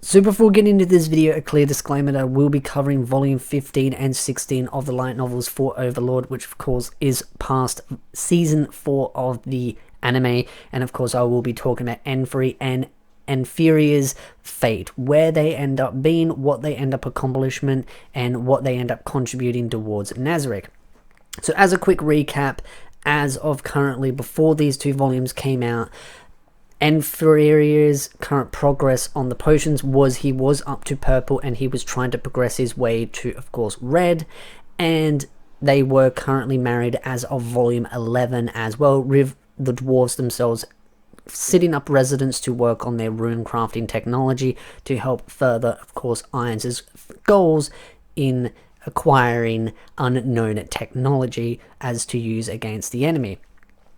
So before getting into this video, a clear disclaimer that I will be covering volume 15 and 16 of the light novels for Overlord, which of course is past season 4 of the anime, and of course I will be talking about Enri and Nfirea's fate, where they end up being, what they end up accomplishment, and what they end up contributing towards Nazarick. So as a quick recap, as of currently, before these two volumes came out, Nfirea's current progress on the potions was he was up to purple and he was trying to progress his way to, of course, red, and they were currently married as of volume 11 as well, with the dwarves themselves setting up residents to work on their rune crafting technology to help further, of course, Ainz's goals in acquiring unknown technology as to use against the enemy.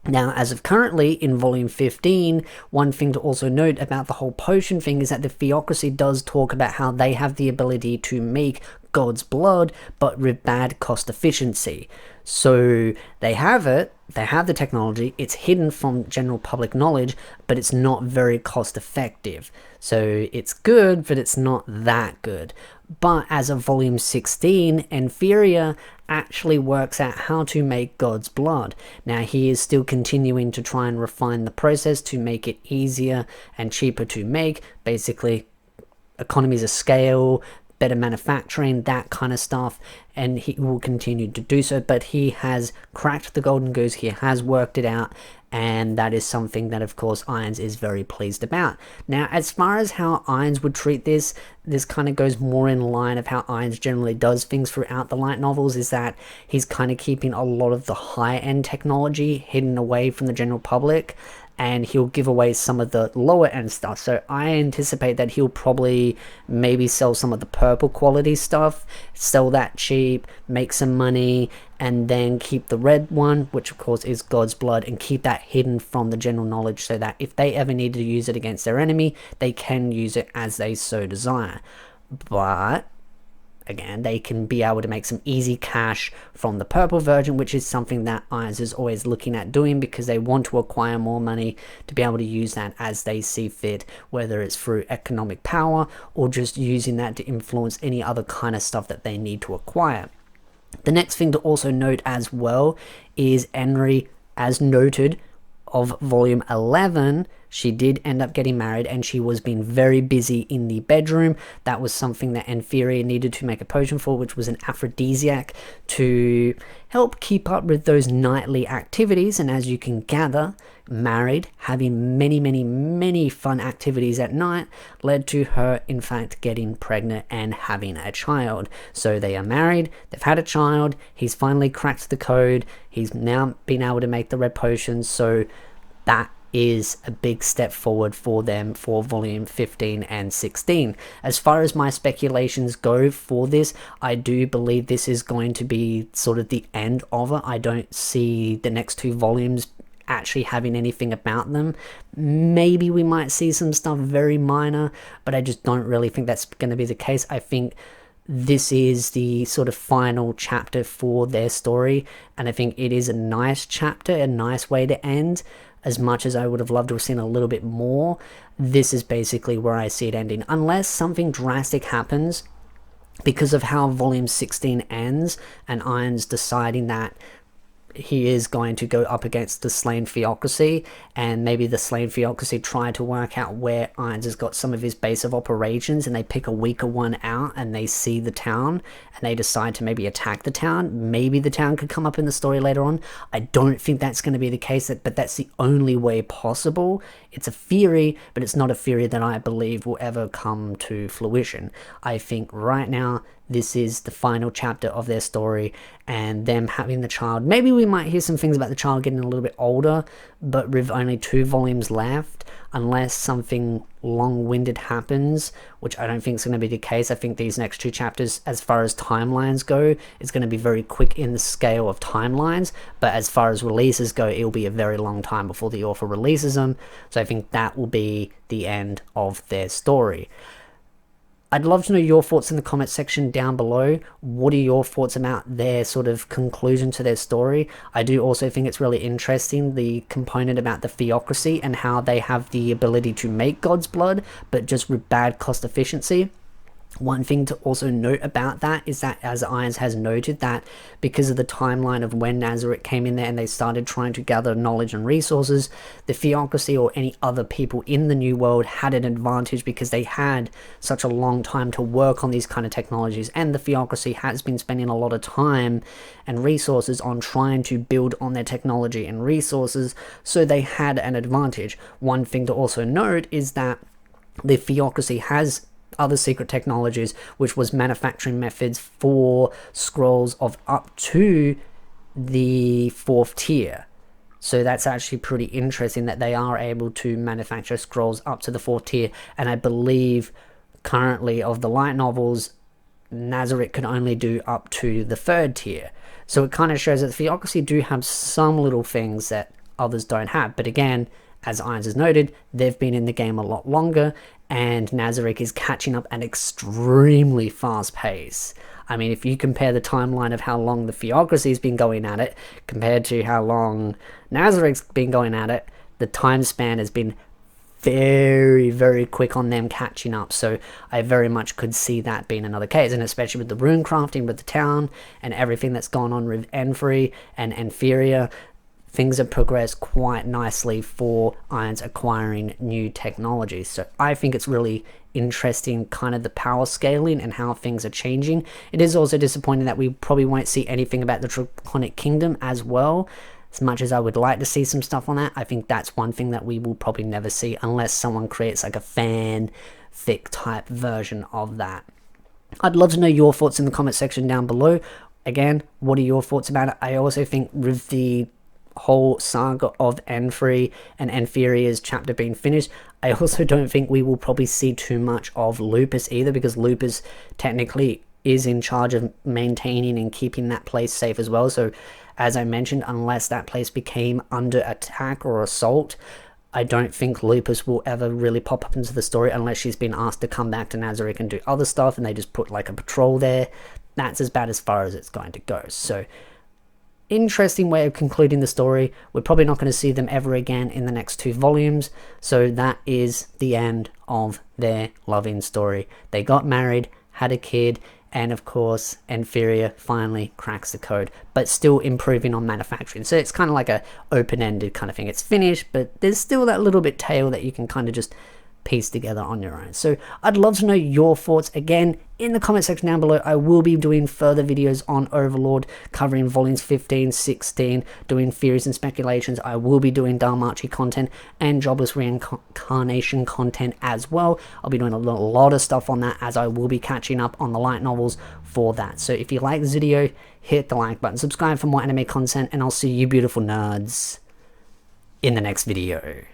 Now, as of currently, in Volume 15, one thing to also note about the whole potion thing is that the Theocracy does talk about how they have the ability to make God's blood, but with bad cost efficiency. So they have it, they have the technology, it's hidden from general public knowledge, but it's not very cost effective. So it's good, but it's not that good. But as of Volume 16, Nfirea actually works out how to make God's blood. Now, he is still continuing to try and refine the process to make it easier and cheaper to make. Basically, economies of scale, better manufacturing, that kind of stuff, and he will continue to do so. But he has cracked the golden goose, he has worked it out, and that is something that, of course, Ainz is very pleased about. Now, as far as how Ainz would treat this kind of goes more in line of how Ainz generally does things throughout the light novels, is that he's kind of keeping a lot of the high-end technology hidden away from the general public, and he'll give away some of the lower end stuff. So I anticipate that he'll probably maybe sell some of the purple quality stuff, sell that cheap, make some money, and then keep the red one, which of course is God's blood, and keep that hidden from the general knowledge so that if they ever need to use it against their enemy, they can use it as they so desire. But again, they can be able to make some easy cash from the purple version, which is something that Ainz is always looking at doing because they want to acquire more money to be able to use that as they see fit, whether it's through economic power or just using that to influence any other kind of stuff that they need to acquire. The next thing to also note as well is Enri, as noted, of volume 11, she did end up getting married and she was being very busy in the bedroom. That was something that Nfirea needed to make a potion for, which was an aphrodisiac to help keep up with those nightly activities. And as you can gather, married, having many fun activities at night led to her in fact getting pregnant and having a child. So they are married, they've had a child, he's finally cracked the code, he's now been able to make the red potions, so that is a big step forward for them for volume 15 and 16. As far as my speculations go for this, I do believe this is going to be sort of the end of it. I don't see the next two volumes actually having anything about them. Maybe we might see some stuff very minor, but I just don't really think that's going to be the case. I think this is the sort of final chapter for their story, and I think it is a nice chapter, a nice way to end. As much as I would have loved to have seen a little bit more, this is basically where I see it ending, unless something drastic happens because of how volume 16 ends and Ainz deciding that he is going to go up against the slain Theocracy, and maybe the slain Theocracy try to work out where Ainz has got some of his base of operations, and they pick a weaker one out and they see the town and they decide to maybe attack the town. Maybe the town could come up in the story later on. I don't think that's going to be the case, but that's the only way possible. It's a theory, but it's not a theory that I believe will ever come to fruition. I think right now this is the final chapter of their story and them having the child. Maybe we might hear some things about the child getting a little bit older, but with only 2 volumes left, unless something long-winded happens, which I don't think is going to be the case. I think these next 2 chapters, as far as timelines go, is going to be very quick in the scale of timelines, but as far as releases go, it'll be a very long time before the author releases them, so I think that will be the end of their story. I'd love to know your thoughts in the comment section down below. What are your thoughts about their sort of conclusion to their story? I do also think it's really interesting, the component about the theocracy and how they have the ability to make God's blood, but just with bad cost efficiency. One thing to also note about that is that, as Ainz has noted, that because of the timeline of when Nazareth came in there and they started trying to gather knowledge and resources, the theocracy or any other people in the New World had an advantage because they had such a long time to work on these kind of technologies, and the theocracy has been spending a lot of time and resources on trying to build on their technology and resources, so they had an advantage. One thing to also note is that the theocracy has other secret technologies, which was manufacturing methods for scrolls of up to the 4th tier. So that's actually pretty interesting that they are able to manufacture scrolls up to the 4th tier, and I believe currently of the light novels, Nazareth can only do up to the 3rd tier. So it kind of shows that the theocracy do have some little things that others don't have, but again, as Ainz has noted, they've been in the game a lot longer, and Nazareth is catching up at an extremely fast pace. I mean, if you compare the timeline of how long the theocracy's been going at it, compared to how long Nazareth's been going at it, the time span has been very, very quick on them catching up. So I very much could see that being another case, and especially with the rune crafting with the town, and everything that's gone on with Enri and Nfirea, things have progressed quite nicely for Ainz acquiring new technologies. So I think it's really interesting, kind of the power scaling and how things are changing. It is also disappointing that we probably won't see anything about the Draconic Kingdom as well. As much as I would like to see some stuff on that, I think that's one thing that we will probably never see unless someone creates like a fanfic type version of that. I'd love to know your thoughts in the comment section down below. Again, what are your thoughts about it? I also think with the whole saga of Enri and Nfirea's chapter being finished, I also don't think we will probably see too much of Lupus either, because Lupus technically is in charge of maintaining and keeping that place safe as well. So as I mentioned, unless that place became under attack or assault, I don't think Lupus will ever really pop up into the story unless she's been asked to come back to Nazareth and do other stuff, and they just put like a patrol there. That's as bad as far as it's going to go. So interesting way of concluding the story. We're probably not going to see them ever again in the next 2 volumes, so that is the end of their loving story. They got married, had a kid, and of course Nfirea finally cracks the code, but still improving on manufacturing. So it's kind of like a open-ended kind of thing. It's finished, but there's still that little bit tail that you can kind of just piece together on your own. So I'd love to know your thoughts again in the comment section down below. I will be doing further videos on Overlord, covering volumes 15, 16, doing theories and speculations. I will be doing Dalmachi content and Jobless Reincarnation content as well. I'll be doing a lot of stuff on that, as I will be catching up on the light novels for that. So if you like this video, hit the like button, subscribe for more anime content, and I'll see you beautiful nerds in the next video.